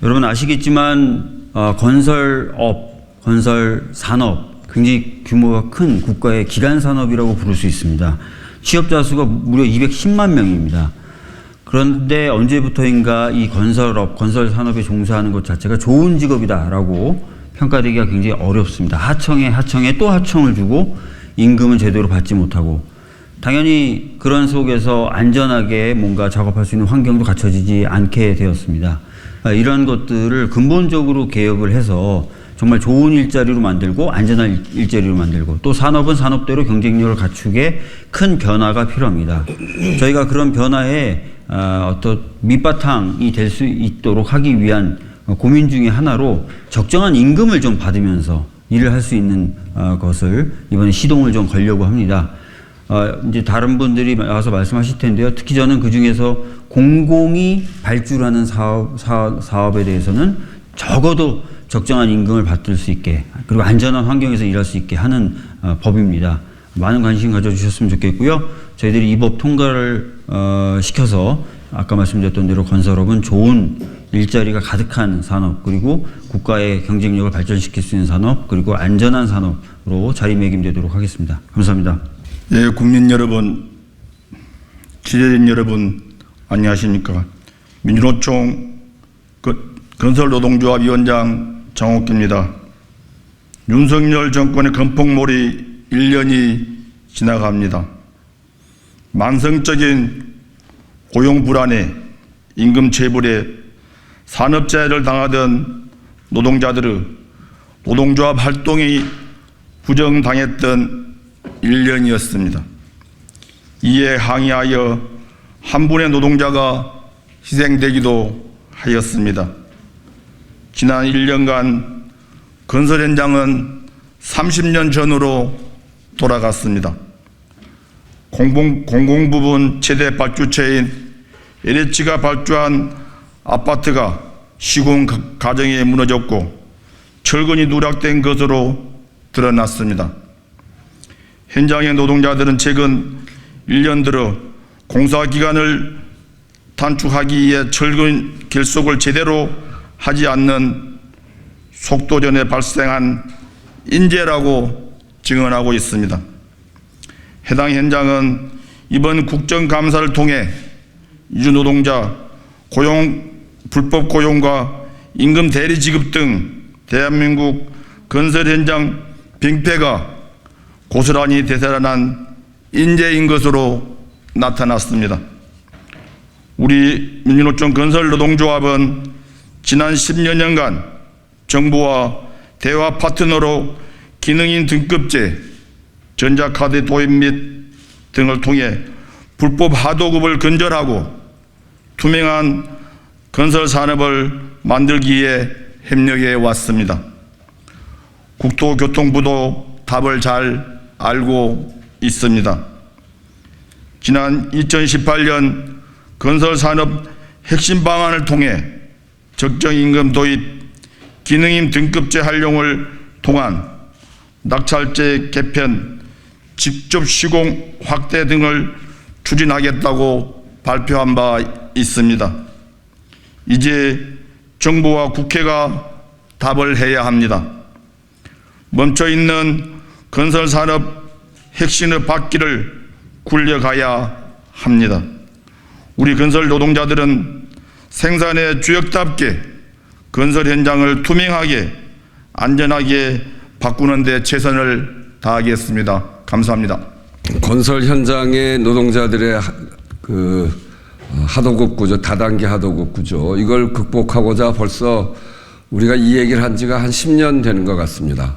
여러분 아시겠지만 건설업, 건설 산업 굉장히 규모가 큰 국가의 기란 산업이라고 부를 수 있습니다. 취업자 수가 무려 210만 명입니다. 그런데 언제부터인가 이 건설업, 건설 산업에 종사하는 것 자체가 좋은 직업이다라고 평가되기가 굉장히 어렵습니다. 하청에 또 하청을 주고 임금은 제대로 받지 못하고, 당연히 그런 속에서 안전하게 뭔가 작업할 수 있는 환경도 갖춰지지 않게 되었습니다. 이런 것들을 근본적으로 개혁을 해서 정말 좋은 일자리로 만들고 안전한 일자리로 만들고, 또 산업은 산업대로 경쟁력을 갖추게 큰 변화가 필요합니다. 저희가 그런 변화에 어떤 밑바탕이 될 수 있도록 하기 위한 고민 중에 하나로 적정한 임금을 좀 받으면서 일을 할 수 있는 것을 이번에 시동을 좀 걸려고 합니다. 이제 다른 분들이 와서 말씀하실 텐데요. 특히 저는 그 중에서 공공이 발주하는 사업에 대해서는 적어도 적정한 임금을 받을 수 있게, 그리고 안전한 환경에서 일할 수 있게 하는 법입니다. 많은 관심 가져주셨으면 좋겠고요. 저희들이 이 법 통과를 시켜서 아까 말씀드렸던 대로 건설업은 좋은 일자리가 가득한 산업, 그리고 국가의 경쟁력을 발전시킬 수 있는 산업, 그리고 안전한 산업으로 자리매김되도록 하겠습니다. 감사합니다. 예, 국민 여러분, 취재진 여러분, 안녕하십니까? 민주노총 건설노동조합 위원장 정옥기입니다. 윤석열 정권의 건폭몰이 1년이 지나갑니다. 만성적인 고용 불안에 임금 체불에 산업재해를 당하던 노동자들의 노동조합 활동이 부정당했던 1년이었습니다. 이에 항의하여 한 분의 노동자가 희생되기도 하였습니다. 지난 1년간 건설 현장은 30년 전으로 돌아갔습니다. 공공부문 최대 발주체인 LH가 발주한 아파트가 시공 과정에 무너졌고 철근이 누락된 것으로 드러났습니다. 현장의 노동자들은 최근 1년 들어 공사 기간을 단축하기 위해 철근 결속을 제대로 하지 않는 속도전에 발생한 인재라고 증언하고 있습니다. 해당 현장은 이번 국정감사를 통해 이주노동자 불법 고용과 임금 대리 지급 등 대한민국 건설 현장 병폐가 고스란히 되살아난 인재인 것으로 나타났습니다. 우리 민주노총 건설노동조합은 지난 10여 년간 정부와 대화 파트너로 기능인 등급제, 전자카드 도입 및 등을 통해 불법 하도급을 근절하고 투명한 건설 산업을 만들기 위해 협력해 왔습니다. 국토교통부도 답을 잘 알고 있습니다. 지난 2018년 건설산업 핵심 방안을 통해 적정임금 도입, 기능임 등급제 활용을 통한 낙찰제 개편, 직접 시공 확대 등을 추진하겠다고 발표한 바 있습니다. 이제 정부와 국회가 답을 해야 합니다. 멈춰있는 건설산업 혁신의 바퀴를 굴려가야 합니다. 우리 건설 노동자들은 생산의 주역답게 건설 현장을 투명하게 안전하게 바꾸는 데 최선을 다하겠습니다. 감사합니다. 건설 현장의 노동자들의 하도급 구조, 다단계 하도급 구조, 이걸 극복하고자 벌써 우리가 이 얘기를 한 지가 한 10년 되는 것 같습니다.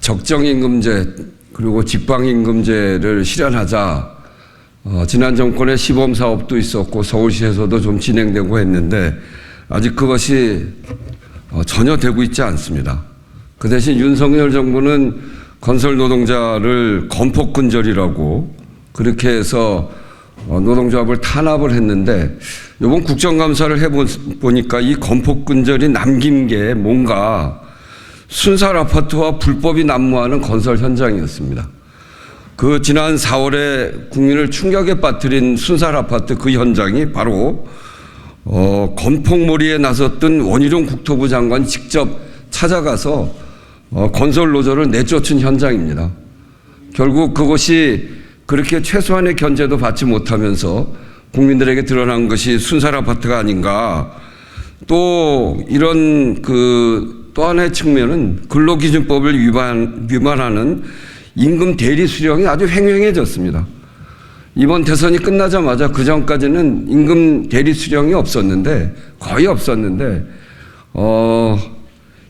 적정임금제 그리고 직방임금제를 실현하자. 지난 정권에 시범사업도 있었고 서울시에서도 좀 진행되고 했는데 아직 그것이 전혀 되고 있지 않습니다. 그 대신 윤석열 정부는 건설 노동자를 건폭근절이라고 그렇게 해서 노동조합을 탄압을 했는데, 이번 국정감사를 해보니까 이 건폭근절이 남긴 게 뭔가 순살 아파트와 불법이 난무하는 건설 현장이었습니다. 그 지난 4월에 국민을 충격에 빠뜨린 순살 아파트 그 현장이 바로 건폭몰이에 나섰던 원희룡 국토부 장관이 직접 찾아가서 건설 노조를 내쫓은 현장입니다. 결국 그것이 그렇게 최소한의 견제도 받지 못하면서 국민들에게 드러난 것이 순살 아파트가 아닌가. 또 이런 또 하나의 측면은 근로기준법을 위반하는 임금 대리 수령이 아주 횡행해졌습니다. 이번 대선이 끝나자마자 그 전까지는 임금 대리 수령이 없었는데, 거의 없었는데,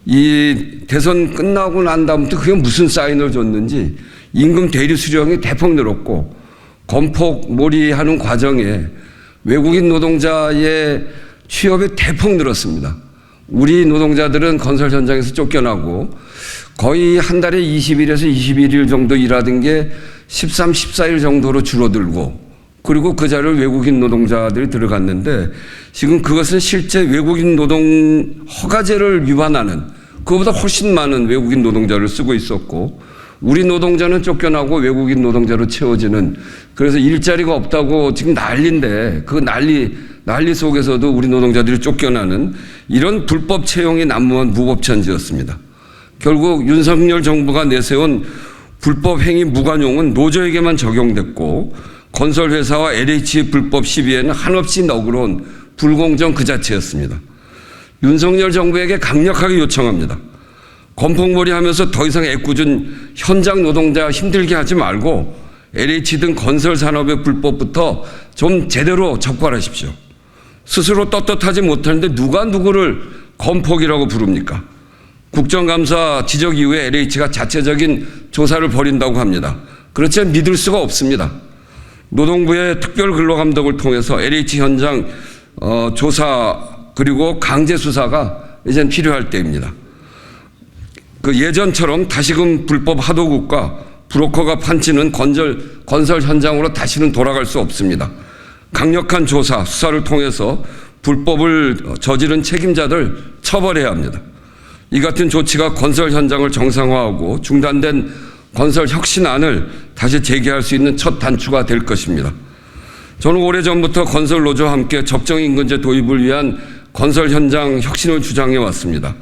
이 대선 끝나고 난 다음부터 그게 무슨 사인을 줬는지 임금 대리 수령이 대폭 늘었고, 건폭 몰이하는 과정에 외국인 노동자의 취업이 대폭 늘었습니다. 우리 노동자들은 건설 현장에서 쫓겨나고 거의 한 달에 20일에서 21일 정도 일하던 게 13, 14일 정도로 줄어들고, 그리고 그 자리를 외국인 노동자들이 들어갔는데, 지금 그것은 실제 외국인 노동 허가제를 위반하는, 그보다 훨씬 많은 외국인 노동자를 쓰고 있었고, 우리 노동자는 쫓겨나고 외국인 노동자로 채워지는, 그래서 일자리가 없다고 지금 난리인데, 그 난리 속에서도 우리 노동자들이 쫓겨나는 이런 불법 채용이 난무한 무법천지였습니다. 결국 윤석열 정부가 내세운 불법 행위 무관용은 노조에게만 적용됐고, 건설회사와 LH 불법 시비에는 한없이 너그러운 불공정 그 자체였습니다. 윤석열 정부에게 강력하게 요청합니다. 건폭몰이 하면서 더 이상 애꿎은 현장 노동자 힘들게 하지 말고 LH 등 건설 산업의 불법부터 좀 제대로 적발하십시오. 스스로 떳떳하지 못하는데 누가 누구를 건폭이라고 부릅니까? 국정감사 지적 이후에 LH가 자체적인 조사를 벌인다고 합니다. 그렇지 믿을 수가 없습니다. 노동부의 특별근로감독을 통해서 LH 현장 조사 그리고 강제 수사가 이젠 필요할 때입니다. 그 예전처럼 다시금 불법 하도급과 브로커가 판치는 건설 현장으로 다시는 돌아갈 수 없습니다. 강력한 조사, 수사를 통해서 불법을 저지른 책임자들 처벌해야 합니다. 이 같은 조치가 건설 현장을 정상화하고 중단된 건설 혁신안을 다시 재개할 수 있는 첫 단추가 될 것입니다. 저는 오래전부터 건설 노조와 함께 적정임금제 도입을 위한 건설 현장 혁신을 주장해 왔습니다.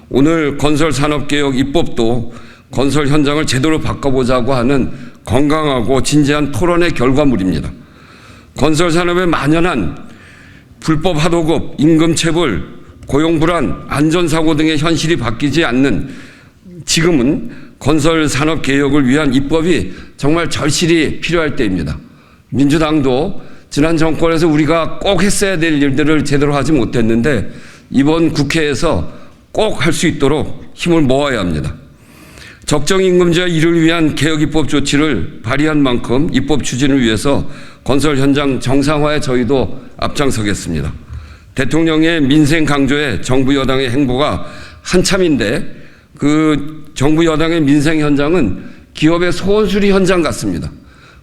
오늘 건설산업개혁 입법도 건설 현장을 제대로 바꿔보자고 하는 건강하고 진지한 토론의 결과물입니다. 건설 산업에 만연한 불법 하도급, 임금체불, 고용불안, 안전사고 등의 현실이 바뀌지 않는 지금은 건설 산업 개혁을 위한 입법이 정말 절실히 필요할 때입니다. 민주당도 지난 정권에서 우리가 꼭 했어야 될 일들을 제대로 하지 못했는데 이번 국회에서 꼭 할 수 있도록 힘을 모아야 합니다. 적정임금제와 이를 위한 개혁 입법 조치를 발의한 만큼 입법 추진을 위해서 건설 현장 정상화에 저희도 앞장서겠습니다. 대통령의 민생 강조에 정부 여당의 행보가 한참인데 그 정부 여당의 민생 현장은 기업의 소원수리 현장 같습니다.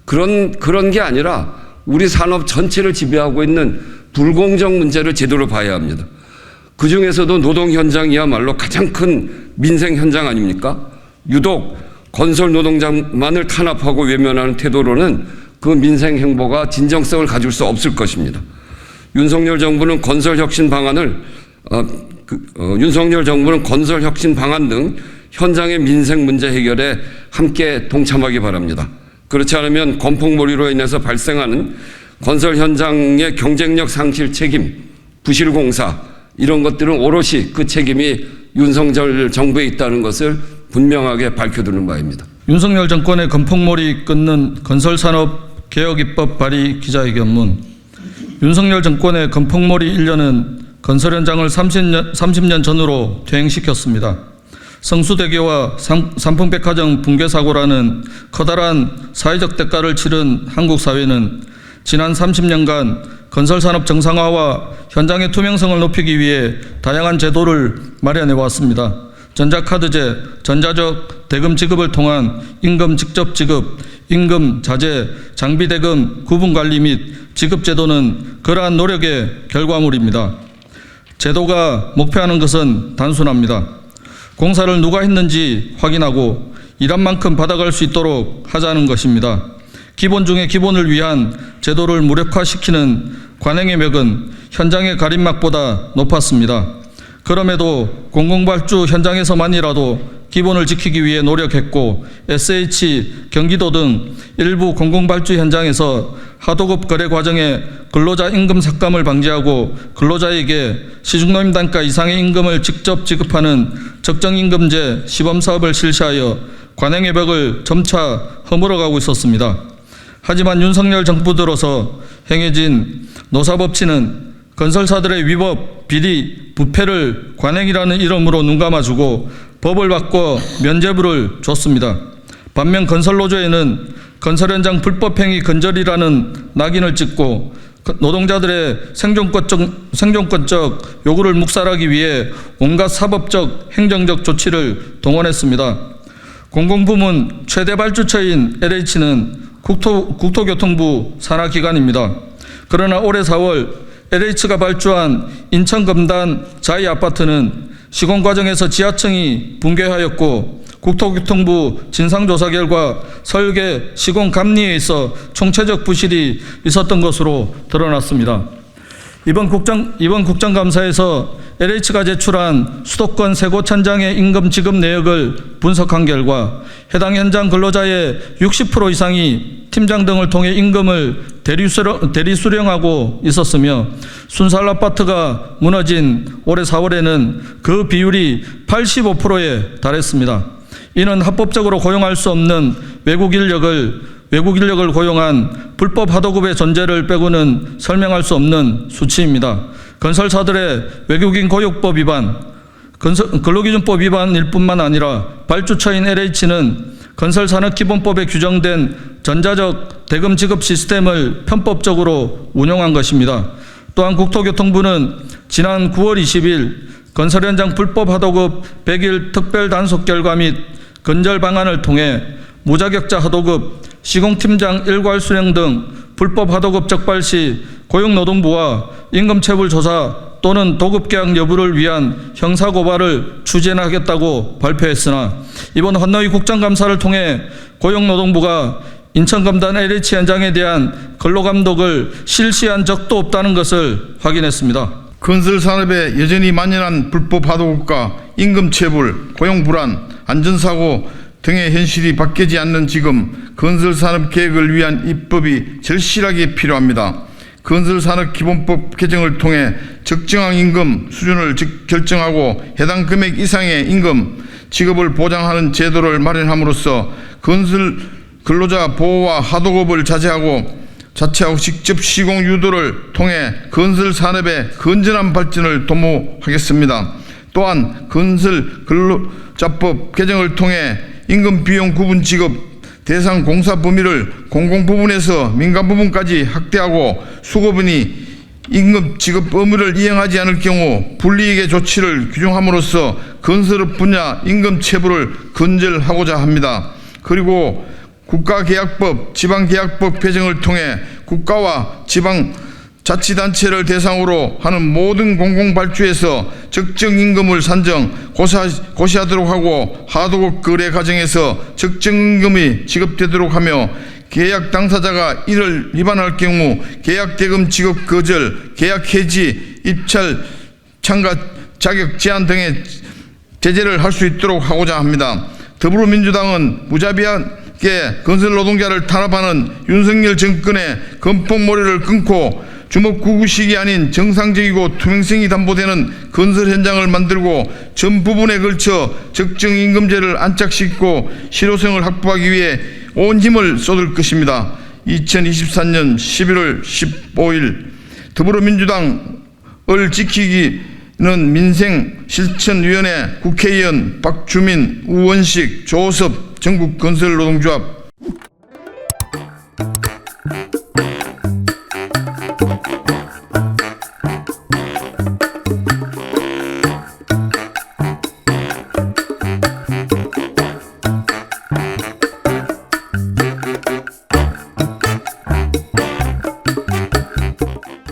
그런 게 아니라 우리 산업 전체를 지배하고 있는 불공정 문제를 제대로 봐야 합니다. 그 중에서도 노동 현장이야말로 가장 큰 민생 현장 아닙니까? 유독 건설 노동자만을 탄압하고 외면하는 태도로는 그 민생 행보가 진정성을 가질 수 없을 것입니다. 윤석열 정부는 건설 혁신 방안 등 현장의 민생 문제 해결에 함께 동참하기 바랍니다. 그렇지 않으면 건폭몰이로 인해서 발생하는 건설 현장의 경쟁력 상실 책임, 부실공사 이런 것들은 오롯이 그 책임이 윤석열 정부에 있다는 것을 분명하게 밝혀두는 바입니다. 윤석열 정권의 건폭몰이 끊는 건설산업 개혁입법 발의 기자회견문. 윤석열 정권의 건폭몰이 1년은 건설 현장을 30년 전으로 퇴행시켰습니다. 성수대교와 삼풍백화점 붕괴 사고라는 커다란 사회적 대가를 치른 한국 사회는 지난 30년간 건설산업 정상화와 현장의 투명성을 높이기 위해 다양한 제도를 마련해 왔습니다. 전자카드제, 전자적 대금 지급을 통한 임금 직접 지급, 임금 자재, 장비 대금 구분 관리 및 지급 제도는 그러한 노력의 결과물입니다. 제도가 목표하는 것은 단순합니다. 공사를 누가 했는지 확인하고 일한 만큼 받아갈 수 있도록 하자는 것입니다. 기본 중에 기본을 위한 제도를 무력화시키는 관행의 벽은 현장의 가림막보다 높았습니다. 그럼에도 공공발주 현장에서만이라도 기본을 지키기 위해 노력했고 SH, 경기도 등 일부 공공발주 현장에서 하도급 거래 과정에 근로자 임금 삭감을 방지하고 근로자에게 시중노임 단가 이상의 임금을 직접 지급하는 적정임금제 시범사업을 실시하여 관행의 벽을 점차 허물어가고 있었습니다. 하지만 윤석열 정부 들어서 행해진 노사법치는 건설사들의 위법, 비리, 부패를 관행이라는 이름으로 눈감아주고 법을 바꿔 면죄부를 줬습니다. 반면 건설노조에는 건설 현장 불법행위 근절이라는 낙인을 찍고 노동자들의 생존권적 요구를 묵살하기 위해 온갖 사법적, 행정적 조치를 동원했습니다. 공공부문 최대 발주처인 LH는 국토교통부 산하기관입니다. 그러나 올해 4월 LH가 발주한 인천 검단 자이 아파트는 시공 과정에서 지하층이 붕괴하였고 국토교통부 진상조사 결과 설계, 시공 감리에 있어 총체적 부실이 있었던 것으로 드러났습니다. 이번 국정감사에서 LH가 제출한 수도권 세 곳 현장의 임금 지급 내역을 분석한 결과 해당 현장 근로자의 60% 이상이 팀장 등을 통해 임금을 대리수령하고 있었으며 순살 아파트가 무너진 올해 4월에는 그 비율이 85%에 달했습니다. 이는 합법적으로 고용할 수 없는 외국 인력을 고용한 불법 하도급의 존재를 빼고는 설명할 수 없는 수치입니다. 건설사들의 외국인 고용법 위반, 근로기준법 위반일 뿐만 아니라 발주처인 LH는 건설산업기본법에 규정된 전자적 대금 지급 시스템을 편법적으로 운용한 것입니다. 또한 국토교통부는 지난 9월 20일 건설 현장 불법 하도급 100일 특별 단속 결과 및 근절 방안을 통해 무자격자 하도급, 시공팀장 일괄 수령 등 불법 하도급 적발 시 고용노동부와 임금체불 조사 또는 도급계약 여부를 위한 형사고발을 추진하겠다고 발표했으나 이번 환노위 국정감사를 통해 고용노동부가 인천검단 LH 현장에 대한 근로감독을 실시한 적도 없다는 것을 확인했습니다. 건설산업에 여전히 만연한 불법 하도급과 임금체불, 고용불안, 안전사고 등의 현실이 바뀌지 않는 지금 건설산업 계획을 위한 입법이 절실하게 필요합니다. 건설산업기본법 개정을 통해 적정한 임금 수준을 결정하고 해당 금액 이상의 임금 지급을 보장하는 제도를 마련함으로써 건설 근로자 보호와 하도급을 자체하고 직접 시공 유도를 통해 건설 산업의 건전한 발전을 도모하겠습니다. 또한 건설 근로자법 개정을 통해 임금 비용 구분 지급 대상 공사 범위를 공공 부분에서 민간 부분까지 확대하고 수거분이 임금 지급 의무를 이행하지 않을 경우 불이익의 조치를 규정함으로써 건설업 분야 임금 체불을 근절하고자 합니다. 그리고 국가계약법, 지방계약법 개정을 통해 국가와 지방자치단체를 대상으로 하는 모든 공공발주에서 적정 임금을 산정, 고시하도록 하고 하도급 거래 과정에서 적정 임금이 지급되도록 하며 계약 당사자가 이를 위반할 경우 계약대금 지급 거절, 계약 해지, 입찰, 참가 자격 제한 등의 제재를 할 수 있도록 하고자 합니다. 더불어민주당은 무자비하게 건설 노동자를 탄압하는 윤석열 정권의 건폭머리를 끊고 주먹구구식이 아닌 정상적이고 투명성이 담보되는 건설 현장을 만들고 전 부분에 걸쳐 적정 임금제를 안착시키고 실효성을 확보하기 위해 온 힘을 쏟을 것입니다. 2023년 11월 15일 더불어민주당을 지키기는 민생실천위원회 국회의원 박주민, 우원식, 조섭 전국건설노동조합